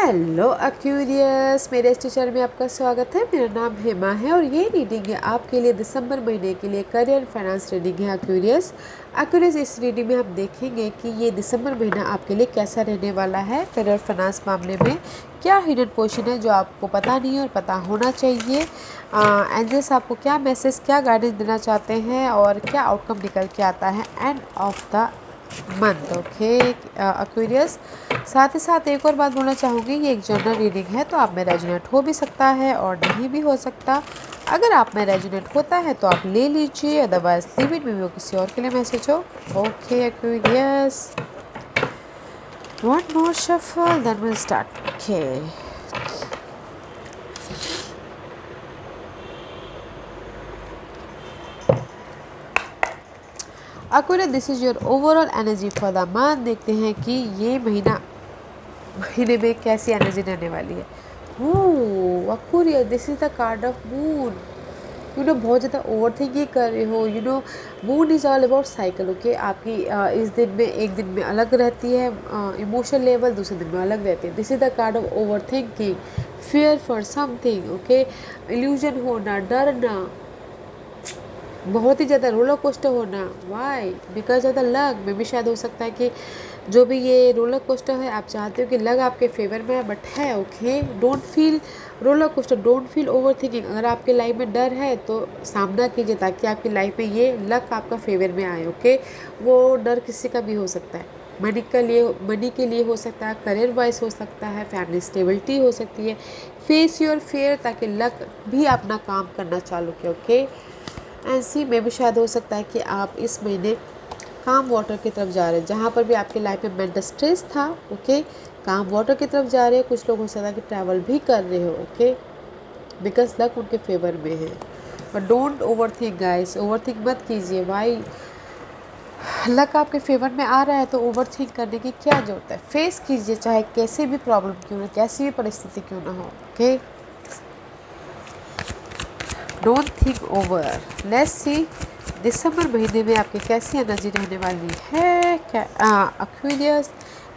Hello Aquarius, मेरे इस teacher में आपका स्वागत है। मेरा नाम हेमा है और ये रीडिंग है आपके लिए दिसंबर महीने के लिए करियर फाइनेंस रीडिंग है एक्वेरियस। इस रीडिंग में हम देखेंगे कि ये दिसंबर महीना आपके लिए कैसा रहने वाला है। करियर फाइनेंस मामले में क्या हिडन पोर्शन है जो आपको पता नहीं है और पता होना चाहिए। एंजल्स आपको क्या मैसेज, क्या गाइडेंस देना चाहते हैं और क्या आउटकम निकल के आता है end of the month. Okay Aquarius, साथ ही साथ एक और बात बोलना चाहूँगी, ये एक जर्नल रीडिंग है तो आप में रेजोनेट हो भी सकता है और नहीं भी हो सकता। अगर आप में रेजोनेट होता है तो आप ले लीजिए, अदरवाइज लीव इट में वो किसी और के लिए मैसेज हो। Okay Aquarius, one more shuffle then will start. Okay Aquarius, this is your overall energy for the month. देखते हैं कि ये महीने में कैसी एनर्जी रहने वाली है। Aquarius, this is the card of moon. बहुत ज़्यादा ओवर थिंकिंग कर रहे हो। Moon is all about cycle. Okay, आपकी इस दिन में एक दिन में अलग रहती है इमोशनल लेवल, दूसरे दिन में अलग रहती है। This is the card of over thinking, fear for something. Okay, illusion होना, डरना, बहुत ही ज़्यादा रोलर कोस्टर होना। Why? Because of the luck. में भी शायद हो सकता है कि जो भी ये रोलर कोस्टर है आप चाहते हो कि लग आपके फेवर में है, बट है। Okay, don't feel roller coaster, don't feel over thinking. अगर आपके लाइफ में डर है तो सामना कीजिए ताकि आपकी लाइफ में ये लक आपका फेवर में आए। ओके, वो डर किसी का भी हो सकता है। मनी के लिए हो सकता है, करियर वाइज हो सकता है, फैमिली स्टेबिलिटी हो सकती है। फेस योर फेयर ताकि लक भी अपना काम करना चालू किया। ओके, ऐसी में भी शायद हो सकता है कि आप इस महीने काम वाटर की तरफ जा रहे हैं, जहाँ पर भी आपकी लाइफ में मेंटल स्ट्रेस था। ओके, काम वाटर की तरफ जा रहे हैं। कुछ लोग हो सकता है कि ट्रैवल भी कर रहे हो। ओके, बिकॉज लक उनके फेवर में है। But don't over think guys, over think मत कीजिए। वाई? लक आपके फेवर में आ रहा है तो ओवर थिंक करने की क्या जरूरत है। फेस कीजिए, चाहे कैसे भी प्रॉब्लम क्यों ना, कैसी भी परिस्थिति क्यों ना हो। Okay, don't think over. Let's see December महीने में आपकी कैसी एनर्जी रहने वाली है। एक्वेरियस,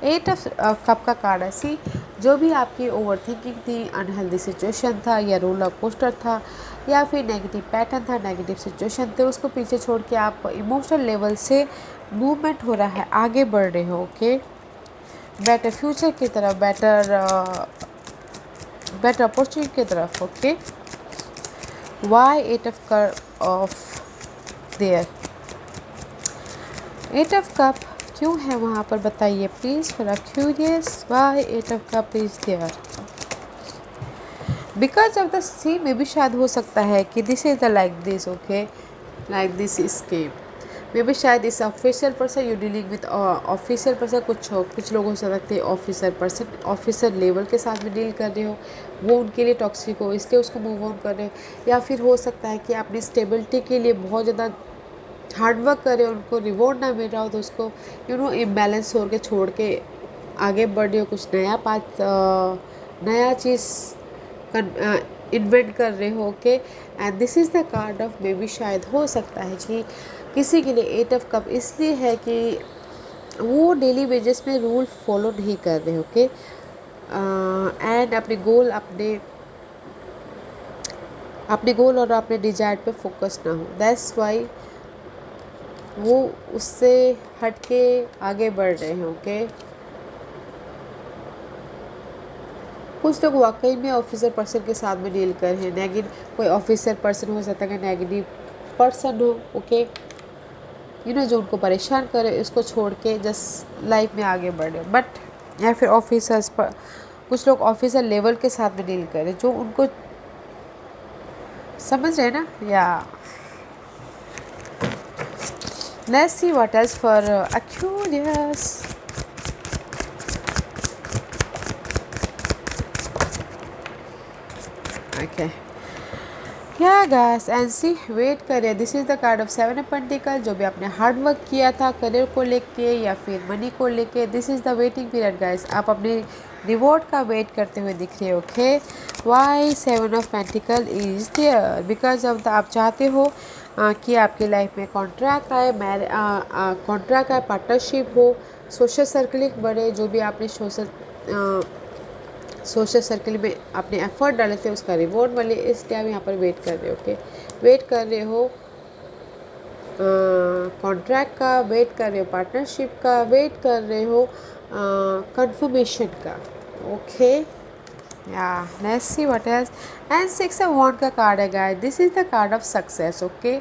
8 ऑफ कप का कार्ड है। सी, जो भी आपकी ओवर थिंकिंग थी, अनहेल्दी सिचुएशन था या रोलर कोस्टर था या फिर नेगेटिव पैटर्न था, नेगेटिव सिचुएशन थे, उसको पीछे छोड़ के आप इमोशनल लेवल से मूवमेंट हो रहा है, आगे बढ़ रहे हो। ओके, बेटर फ्यूचर की तरफ, बेटर अपॉर्चुनिटी की तरफ। Okay, why 8 of there, 8 of cup क्यों है वहाँ पर, बताइए please. For curious, why 8 of cup is there? Because of the see में भी शायद हो सकता है कि this is the like this. Okay, like this scheme may भी शायद इस official person you dealing with official person. कुछ लोग हो सकते हैं ऑफिसर पर्सन, ऑफिसर लेवल के साथ में डील कर रहे हो, वो उनके लिए टॉक्सिक हो इसलिए उसको मूव ऑन कर रहे हो। या फिर हो सकता है कि अपनी स्टेबिलिटी के लिए बहुत ज़्यादा हार्डवर्क करे, उनको रिवॉर्ड ना मिल रहा हो तो उसको इम्बैलेंस हो के छोड़ के आगे बढ़ रहे हो, कुछ नया चीज़ इन्वेंट कर रहे हो। Okay, and this is the card of may be, शायद हो सकता है कि किसी के लिए 8 ऑफ कप इसलिए है कि वो डेली बेसिस में रूल फॉलो नहीं कर रहे। ओके, एंड अपने गोल और अपने डिजायर पे फोकस ना हो। दैट्स वाई वो उससे हट के आगे बढ़ रहे हैं। ओके, कुछ लोग वाकई में ऑफिसर पर्सन के साथ में डील कर हैं। नेगेटिव कोई ऑफिसर पर्सन हो सकता है कि नेगेटिव पर्सन हो। ओके, जो उनको परेशान करे उसको छोड़ के जस्ट लाइफ में आगे बढ़े। बट या फिर ऑफिसर्स पर कुछ लोग ऑफिसर लेवल के साथ में डील करें जो उनको समझ रहे हैं ना। या let's see what else for Aquarius. Okay, क्या गाइस, एनसी वेट करें। This is the card of 7 of pentacle. जो भी आपने हार्ड वर्क किया था करियर को लेके या फिर मनी को लेके, this is the waiting period guys. आप अपने रिवॉर्ड का वेट करते हुए दिख रहे हो। Okay, why 7 of pentacle is there? Because of the आप चाहते हो कि आपकी लाइफ में कॉन्ट्रैक्ट आए, कॉन्ट्रैक्ट आए, पार्टनरशिप हो, सोशल सर्कलिंग बढ़े। जो भी आपने सोशल सर्किल में अपने एफर्ट डाले थे उसका रिवॉर्ड मिले, इसलिए आप यहाँ पर वेट कर रहे हो। ओके, वेट कर रहे हो कॉन्ट्रैक्ट का, वेट कर रहे हो पार्टनरशिप का, वेट कर रहे हो कंफर्मेशन का। ओके, या let's see what else. And 6 of wand का कार्ड है guys, this is the card of success. Okay,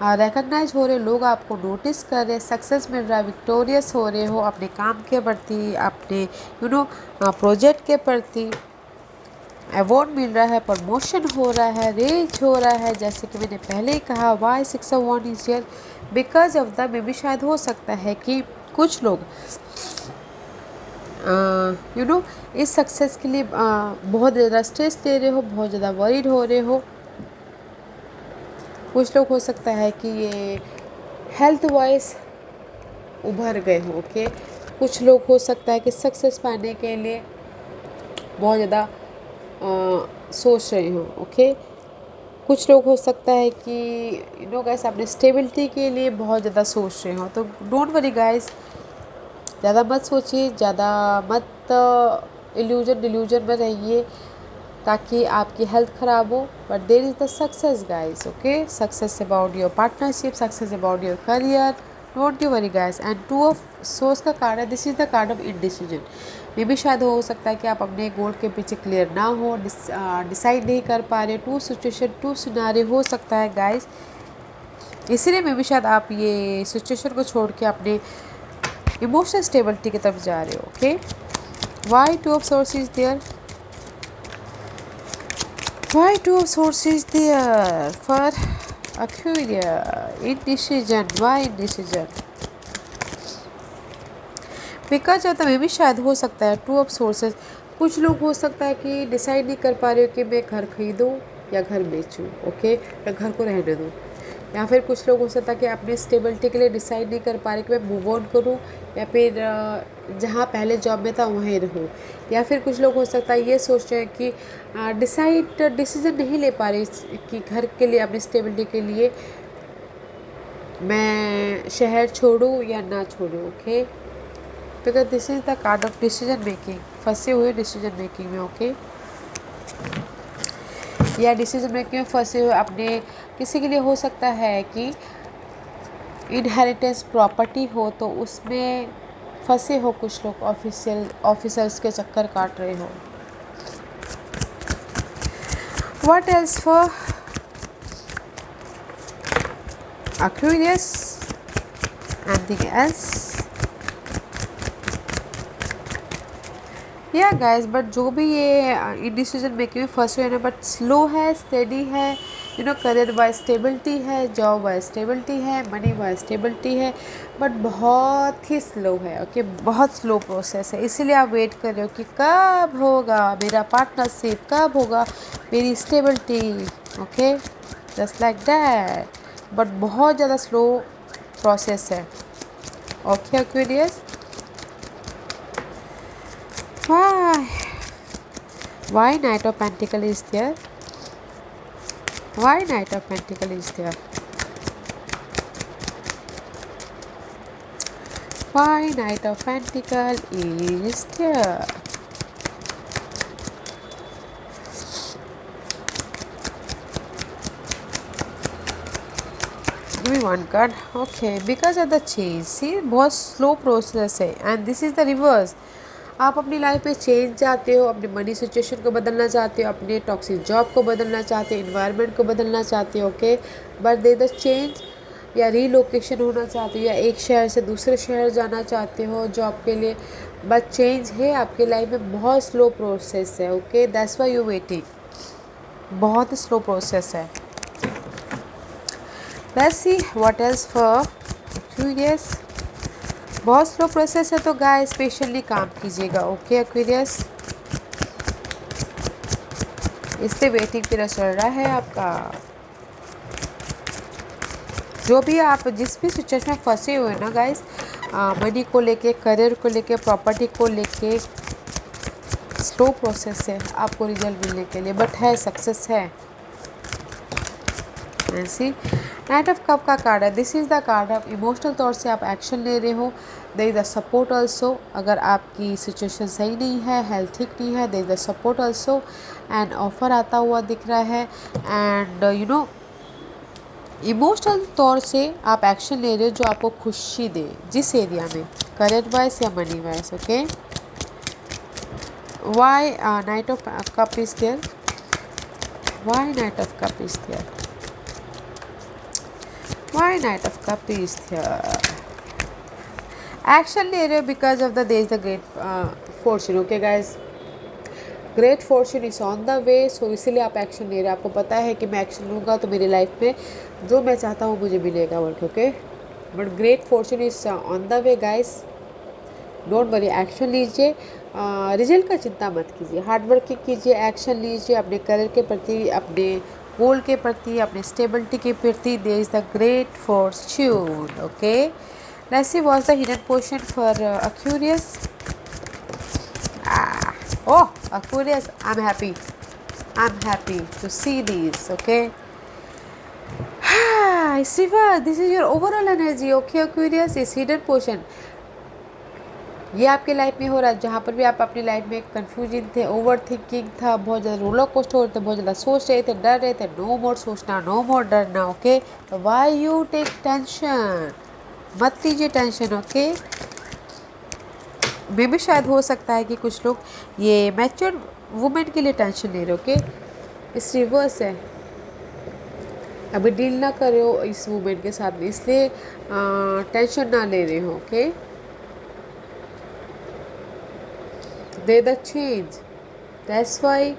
recognize हो रहे, लोग आपको नोटिस कर रहे हैं, सक्सेस मिल रहा है, विक्टोरियस हो रहे हो अपने काम के प्रति, अपने प्रोजेक्ट के प्रति, अवार्ड मिल रहा है, प्रमोशन हो रहा है, रेंज हो रहा है। जैसे कि मैंने पहले ही कहा, why 6 of wand is here because of the, may भी शायद हो सकता है कि कुछ लोग इस सक्सेस के लिए बहुत ज़्यादा स्ट्रेस ले रहे हो, बहुत ज़्यादा वरीड हो रहे हो। कुछ लोग हो सकता है कि ये हेल्थ वाइज उभर गए हो। ओके, कुछ लोग हो सकता है कि सक्सेस पाने के लिए बहुत ज़्यादा सोच रहे हो। ओके, कुछ लोग हो सकता है कि गाइस अपने स्टेबिलिटी के लिए बहुत ज़्यादा सोच रहे हो। तो डोंट वरी गाइस, ज़्यादा मत सोचिए, ज़्यादा मत डिल्यूजन में रहिए ताकि आपकी हेल्थ ख़राब हो। But there is the success guys. Okay, success about your partnership, success about your career, don't you worry guys. And 2 of swords का कार्ड है, this is the card of indecision. May भी शायद हो सकता है कि आप अपने गोल के पीछे क्लियर ना हो, डिसाइड नहीं कर पा रहे, 2 सिचुएशन 2 सिनारियो हो सकता है गाइस। इसीलिए मे भी शायद आप ये सिचुएशन को छोड़ के अपने इमोशनल स्टेबिलिटी की तरफ जा रहे हो। Okay, why 2 of swords is there, why 2 of swords is there for Aquarius, indecision, why indecision? Because of the, may भी शायद हो सकता है 2 ऑफ सोर्सेज, कुछ लोग हो सकता है कि डिसाइड नहीं कर पा रहे हो कि मैं घर खरीदूँ या घर बेचूँ। ओके, या घर को रहने दूँ। या फिर कुछ लोग हो सकता है कि अपनी स्टेबिलिटी के लिए डिसाइड नहीं कर पा रहे कि मैं मूव ऑन करूँ या फिर जहाँ पहले जॉब में था वहीं रहूँ। या फिर कुछ लोग हो सकता है ये सोच रहे हैं कि डिसीजन नहीं ले पा रहे कि घर के लिए, अपनी स्टेबिलिटी के लिए मैं शहर छोड़ूँ या ना छोड़ूँ। Okay, because this is the card of decision making, फंसे हुए डिसीजन मेकिंग में। ओके, या डिसीजन मेकिंग में फंसे हुए अपने, किसी के लिए हो सकता है कि इनहेरिटेंस प्रॉपर्टी हो तो उसमें फंसे हो कुछ लोग, ऑफिसर्स के चक्कर काट रहे हो। What else for Aquarius? Anything else? या गाइस, बट जो भी ये डिसीजन मेकिंग में फंसे हुए हैं, बट स्लो है, स्टेडी है, करियर वाइज स्टेबिलिटी है, जॉब वाइज स्टेबिलिटी है, मनी वाइज स्टेबिलिटी है, बट बहुत ही स्लो है। ओके, बहुत स्लो प्रोसेस है। इसीलिए आप वेट कर रहे हो कि कब होगा मेरा पार्टनरशिप, कब होगा मेरी stability. Okay, just like that, but बहुत ज़्यादा स्लो प्रोसेस है। Okay Aquarius, why Knight of Pentacle is there? Why Knight of Pentacle is there? Why Knight of Pentacle is there? Give me one card. Okay, because of the change. See, बहुत slow process है, and this is the reverse. आप अपनी life में change चाहते हो, अपनी money situation को बदलना चाहते हो, अपने टॉक्सिक जॉब को बदलना चाहते हो, इन्वायरमेंट को बदलना चाहते हो। Okay, but they the change, या रीलोकेशन होना चाहते हो, या एक शहर से दूसरे शहर जाना चाहते हो जॉब के लिए, बट चेंज है आपके लाइफ में, बहुत स्लो प्रोसेस है। Okay, that's why you waiting, बहुत स्लो प्रोसेस है। Let's see what else for Aquarius। बहुत स्लो प्रोसेस है तो गाइस स्पेशली काम कीजिएगा। ओके एक्वेरियस, इसलिए वेटिंग पीरियड चल रहा है आपका। जो भी आप जिस भी सिचुएशन में फंसे हुए हैं ना गाइस, मनी को लेके, करियर को लेके, प्रॉपर्टी को लेके, स्लो प्रोसेस है आपको रिजल्ट मिलने के लिए, बट है, सक्सेस है। ऐसी नाइट ऑफ कप का कार्ड है, this is the card of emotional तौर से आप एक्शन ले रहे हो। There is the support also, अगर आपकी सिचुएशन सही नहीं है, हेल्थ ठीक नहीं है, there is the support also. And offer आता हुआ दिख रहा है। एंड यू नो इमोशनल तौर से आप एक्शन ले रहे हो जो आपको खुशी दे, जिस एरिया में, करियर वाइज या money wise. Okay, why knight of cup is there, why knight of cup is there, why knight of cup is there. Action ले रहे हो because of the, there is the great fortune. Okay guys, great fortune is on the way, so इसीलिए आप action ले रहे हैं। आपको पता है कि मैं एक्शन लूँगा तो मेरी लाइफ में जो मैं चाहता हूँ मुझे मिलेगा work. Okay, but great fortune is on the way guys, don't worry, action लीजिए। रिजल्ट का चिंता मत कीजिए, हार्ड वर्किंग कीजिए, एक्शन लीजिए अपने करियर के प्रति, अपने गोल के प्रति, अपने स्टेबिलिटी के प्रति। There is the great fortune. Okay, let's see what's the hidden portion for Aquarius. Oh, Aquarius, I'm happy. I'm happy to see these, okay? Shiva, this is your overall energy, okay, Aquarius? इस hidden portion, ये आपके life में हो रहा है, जहाँ पर भी आप अपनी लाइफ में कंफ्यूजन थे, ओवर थिंकिंग था, बहुत ज़्यादा रोलर कोस्टर हो रहे थे, बहुत ज़्यादा सोच रहे थे, डर रहे थे। नो मोर सोचना, नो मोर डरना। Okay, why you take tension, मत लीजिए टेंशन। ओके, मे भी शायद हो सकता है कि कुछ लोग ये मैच्योर वुमेन के लिए टेंशन ले रहे हो। ओके, इस रिवर्स है, अभी डील ना कर हो इस वुमेन के साथ में, इसलिए टेंशन ना ले रहे हो। Okay, they the change, that's why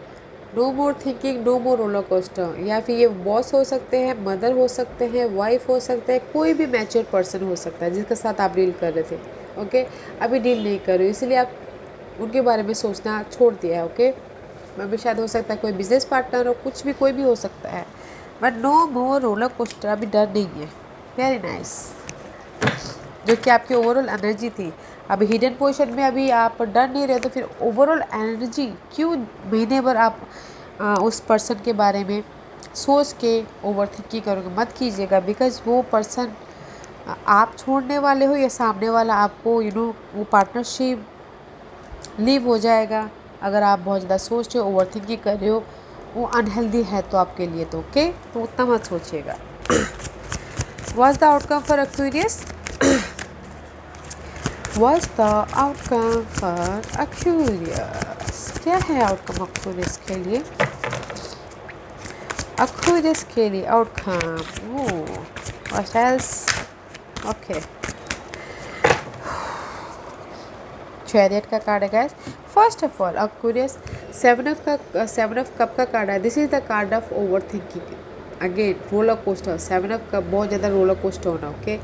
no more thinking, no more roller coaster. या फिर ये बॉस हो सकते हैं, मदर हो सकते हैं, वाइफ हो सकते हैं, कोई भी मैच्योर पर्सन हो सकता है जिसके साथ आप डील कर रहे थे। ओके, अभी डील नहीं कर रहे हो, इसलिए आप उनके बारे में सोचना छोड़ दिया है। ओके, अभी शायद हो सकता है कोई बिजनेस पार्टनर हो, कुछ भी, कोई भी हो सकता है, but no more roller coaster, अभी डर नहीं है। वेरी नाइस, जो कि आपकी ओवरऑल एनर्जी थी। अभी हिडन पोजीशन में अभी आप डर नहीं रहे, तो फिर ओवरऑल एनर्जी क्यों महीने भर आप उस पर्सन के बारे में सोच के ओवर थिंकिंग करोगे? मत कीजिएगा, बिकॉज वो पर्सन आप छोड़ने वाले हो या सामने वाला आपको वो पार्टनरशिप लीव हो जाएगा अगर आप बहुत ज़्यादा सोच रहे हो, ओवर थिंकिंग कर रहे हो। वो अनहेल्दी है तो आपके लिए, तो ओके, तो उतना मत सोचिएगा। What's the outcome for Aquarius? What's the outcome for Aquarius? क्या है आउटकम एक्वेरियस के लिए? एक्वेरियस के लिए outcome, what else? Okay, chariot का कार्ड है guys. First of all Aquarius, seven of cup का कार्ड है। This is the card of over thinking, again roller coaster. Seven of cup, बहुत ज़्यादा रोलर कोस्टर होना। Okay,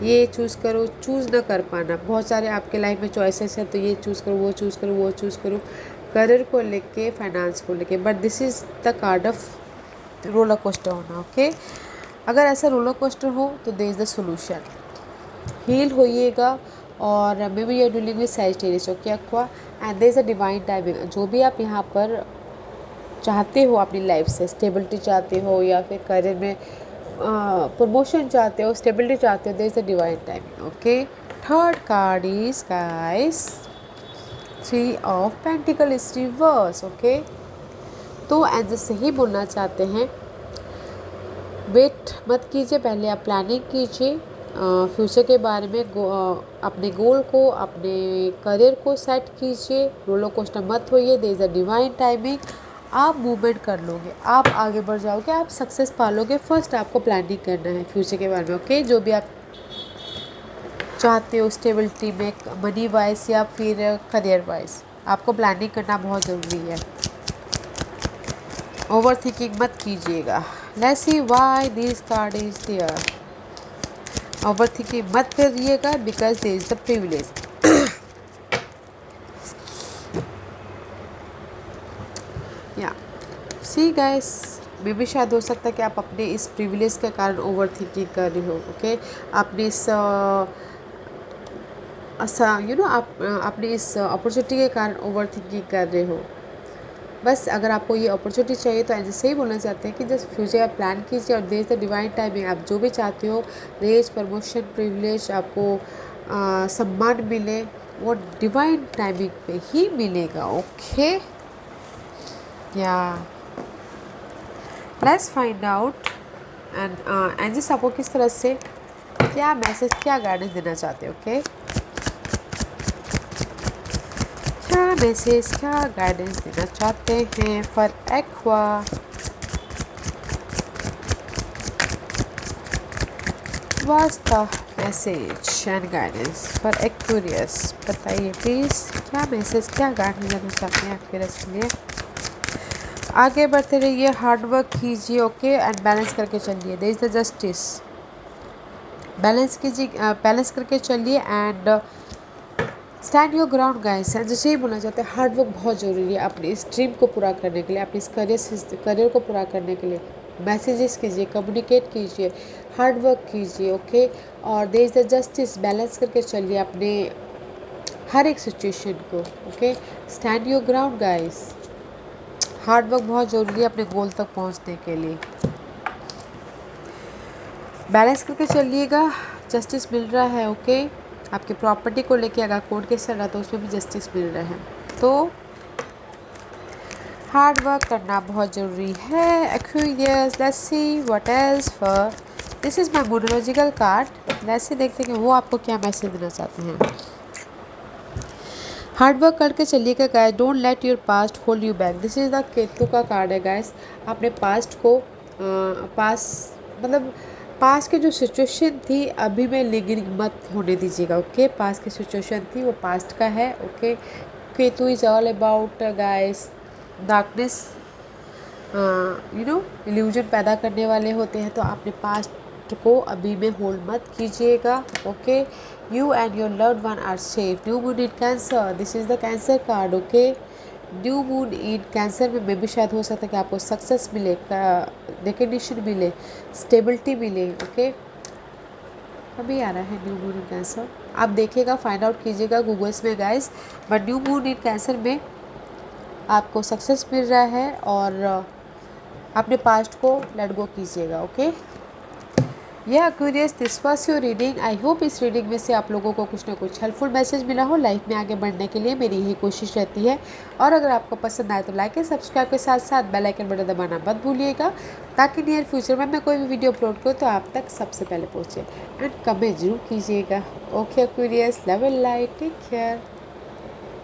ये choose करो, choose ना कर पाना, बहुत सारे आपके लाइफ में चॉइसेस हैं, तो ये चूज़ करो, वो चूज़ करो, वो चूज़ करो, करियर को लेके, फाइनेंस को लेके, but this is the card of roller coaster होना। ओके, अगर ऐसा रोलर कोस्टर हो तो there is the solution, heal होइएगा। और maybe your dealing with Sagittarius, okay Aqua, and there is a divine timing. जो भी आप यहाँ पर चाहते हो अपनी लाइफ से, स्टेबिलिटी चाहते हो या फिर करियर में प्रमोशन चाहते हो, स्टेबिलिटी चाहते हो, there is a divine timing. Okay, third card is guys 3 of pentacle is reverse. Okay, तो एज सही बोलना चाहते हैं, वेट मत कीजिए, पहले आप प्लानिंग कीजिए फ्यूचर के बारे में, अपने गोल को, अपने करियर को सेट कीजिए, रोलर कोस्टर मत होइए। There is a divine timing, आप मूवमेंट कर लोगे, आप आगे बढ़ जाओगे, आप सक्सेस पालोगे। फर्स्ट आपको प्लानिंग करना है फ्यूचर के बारे में। ओके, जो भी आप चाहते हो स्टेबिलिटी में, मनी वाइज या फिर करियर वाइज, आपको प्लानिंग करना बहुत ज़रूरी है। ओवर थिंकिंग मत कीजिएगा। Let's see why this card is there. Over thinking मत करिएगा because there is the privilege. या सी गाइस, मे भी शायद हो सकता है कि आप अपने इस प्रिविलेज के कारण ओवर थिंकिंग कर रहे हो। ओके, अपने इस आप अपनी इस अपॉर्चुनिटी के कारण ओवर थिंकिंग कर रहे हो। बस अगर आपको ये अपॉर्चुनिटी चाहिए तो ऐसे ही बोलना चाहते हैं कि जस्ट फ्यूचर आप प्लान कीजिए और देश द डिवाइन टाइमिंग, आप जो भी चाहते हो, रेज, प्रमोशन, प्रिविलेज, आपको सम्मान मिले, वो डिवाइन टाइमिंग पे ही मिलेगा। ओके, या let's find out and angels आपको किस तरह से क्या मैसेज, क्या गाइडेंस देना चाहते हो। ओके, क्या मैसेज, क्या गाइडेंस देना चाहते हैं for aqua. What's the message and guidance for Aquarius? बताइए प्लीज़, क्या मैसेज, क्या गाइडेंस देना चाहते हैं Aquarius के लिए। आगे बढ़ते रहिए, हार्ड वर्क कीजिए, ओके, एंड बैलेंस करके चलिए। There is the justice, balance कीजिए, बैलेंस करके चलिए and stand your ground guys. जैसे ही बोलना चाहते हैं, हार्ड वर्क बहुत ज़रूरी है अपनी इस ड्रीम को पूरा करने के लिए, अपने इस करियर को पूरा करने के लिए। मैसेजेस कीजिए, कम्युनिकेट कीजिए, हार्ड वर्क कीजिए, ओके। और there is the justice, balance करके चलिए अपने हर एक सिचुएशन को, okay. Stand your ground guys, hard work बहुत ज़रूरी है अपने गोल तक पहुंचने के लिए। बैलेंस करके चलिएगा, जस्टिस मिल रहा है, ओके। आपकी प्रॉपर्टी को लेके अगर कोर्ट केस चल रहा है तो उसमें भी जस्टिस मिल रहा है। तो हार्ड वर्क करना बहुत ज़रूरी है Aquarius. Let's see what else for, this is my monological card. Let's see, देखते हैं कि वो आपको क्या मैसेज देना चाहते हैं। हार्ड वर्क करके चलिएगा guys, don't let your past hold you back. This is the Ketu का कार्ड है गाइस। अपने पास्ट को मतलब पास्ट की जो सिचुएशन थी अभी में लिंगरिंग मत होने दीजिएगा, ओके। पास्ट की सिचुएशन थी वो पास्ट का है, okay. Ketu is all about guys darkness, illusion पैदा करने वाले होते हैं। तो अपने पास्ट को अभी में होल्ड मत कीजिएगा, okay. You and your loved one are safe. New moon in Cancer, this is the Cancer card, okay. New moon in Cancer में भी शायद हो सकता है कि आपको सक्सेस मिले, रिकग्निशन मिले, स्टेबिलिटी मिले, ओके। अभी आ रहा है न्यू मून इन कैंसर, आप देखिएगा, फाइंड आउट कीजिएगा गूगल्स में guys. But new moon in Cancer में आपको सक्सेस मिल रहा है और अपने पास्ट को लेट गो कीजिएगा, ओके। यह Aquarius, this was your reading. I hope इस रीडिंग में से आप लोगों को कुछ ना कुछ हेल्पफुल मैसेज मिला हो। लाइफ में आगे बढ़ने के लिए मेरी यही कोशिश रहती है। और अगर आपको पसंद आए तो लाइक एंड सब्सक्राइब के साथ साथ बेल आइकन बटन दबाना मत भूलिएगा, ताकि नियर फ्यूचर में मैं कोई भी वीडियो अपलोड करूँ तो आप तक सबसे पहले पहुँचे। एंड कमेंट जरूर कीजिएगा। Okay Aquarius, love and light, take care.